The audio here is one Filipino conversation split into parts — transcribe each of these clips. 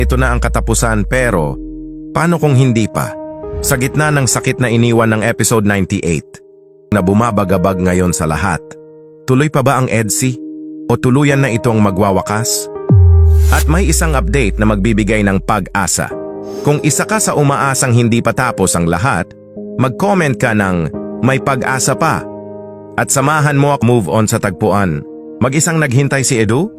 Ito na ang katapusan pero paano kung hindi pa? Sa gitna ng sakit na iniwan ng episode 98 na bumabagabag ngayon sa lahat, tuloy pa ba ang EDSI? O tuluyan na itong magwawakas? At may isang update na magbibigay ng pag-asa. Kung isa ka sa umaasang hindi pa tapos ang lahat, mag-comment ka ng may pag-asa pa. At samahan mo ako move on sa tagpuan. Mag-isang naghintay si Edu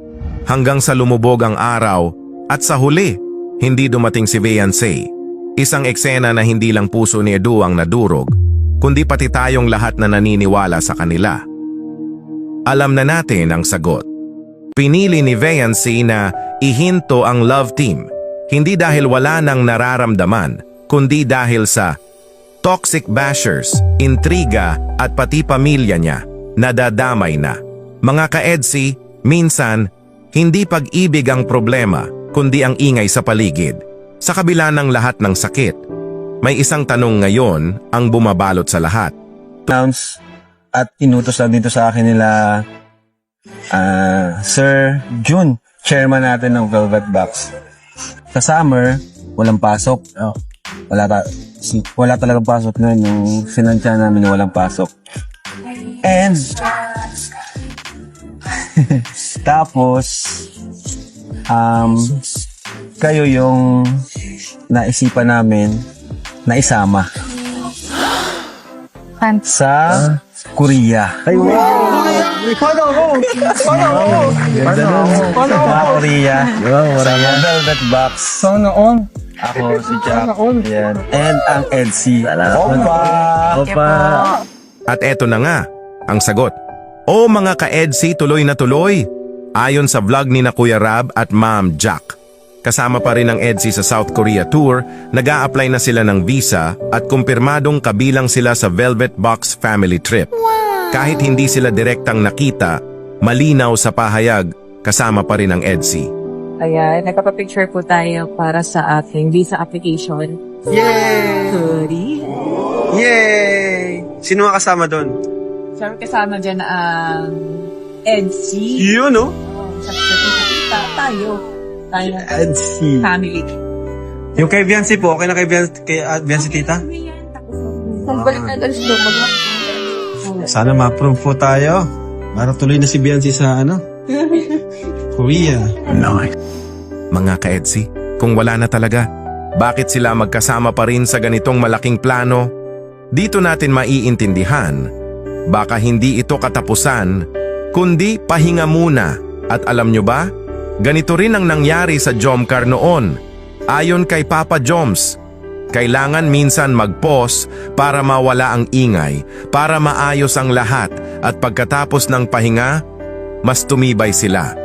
hanggang sa lumubog ang araw at sa huli, hindi dumating si Beyonce. Isang eksena na hindi lang puso ni Edu ang nadurog, kundi pati tayong lahat na naniniwala sa kanila. Alam na natin ang sagot. Pinili ni Beyonce na ihinto ang love team, hindi dahil wala nang nararamdaman, kundi dahil sa toxic bashers, intriga at pati pamilya niya, nadadamay na. Mga ka-EDSI, minsan, hindi pag-ibig ang problema, kundi ang ingay sa paligid. Sa kabila ng lahat ng sakit, may isang tanong ngayon ang bumabalot sa lahat. Announce at tinutos lang dito sa akin nila Sir June, chairman natin ng Velvet Box. Sa summer, walang pasok. Wala talagang pasok na yung finansya namin walang pasok. And tapos kayo yung naisipan namin na isama sa Korea. Ay, wow! Paano ako? Sa Korea. Sa Velvet Box. Sana on. Ako si Jack. Yan. And ang EDSI. Opa! At eto na nga, ang sagot. O mga ka-EDSI, tuloy na tuloy. Ayon sa vlog ni na Kuya Rab at Ma'am Jack. Kasama pa rin ang EDSI sa South Korea Tour, nag-a-apply na sila ng visa at kumpirmadong kabilang sila sa Velvet Box family trip. Kahit hindi sila direktang nakita, malinaw sa pahayag, kasama pa rin ang EDSI. Ayan, nagpapapicture po tayo para sa ating visa application. Yay! Sorry. Yay! Sino ang kasama doon? Siyempre kasama dyan ang EDSI. Yun, no? Tayo. EDSI. Family. Yung kay Biancy po, okay na kay Biancy tita? Nagbalik na doon sa Sana ma-approve po tayo. Para tuloy na si Biancy sa Korea. Mga ka-EDSI, kung wala na talaga, bakit sila magkasama pa rin sa ganitong malaking plano? Dito natin maiintindihan, baka hindi ito katapusan, kundi pahinga muna. At alam nyo ba, ganito rin ang nangyari sa Jomcar noon. Ayon kay Papa Joms, kailangan minsan mag-pause para mawala ang ingay, para maayos ang lahat at pagkatapos ng pahinga, mas tumibay sila.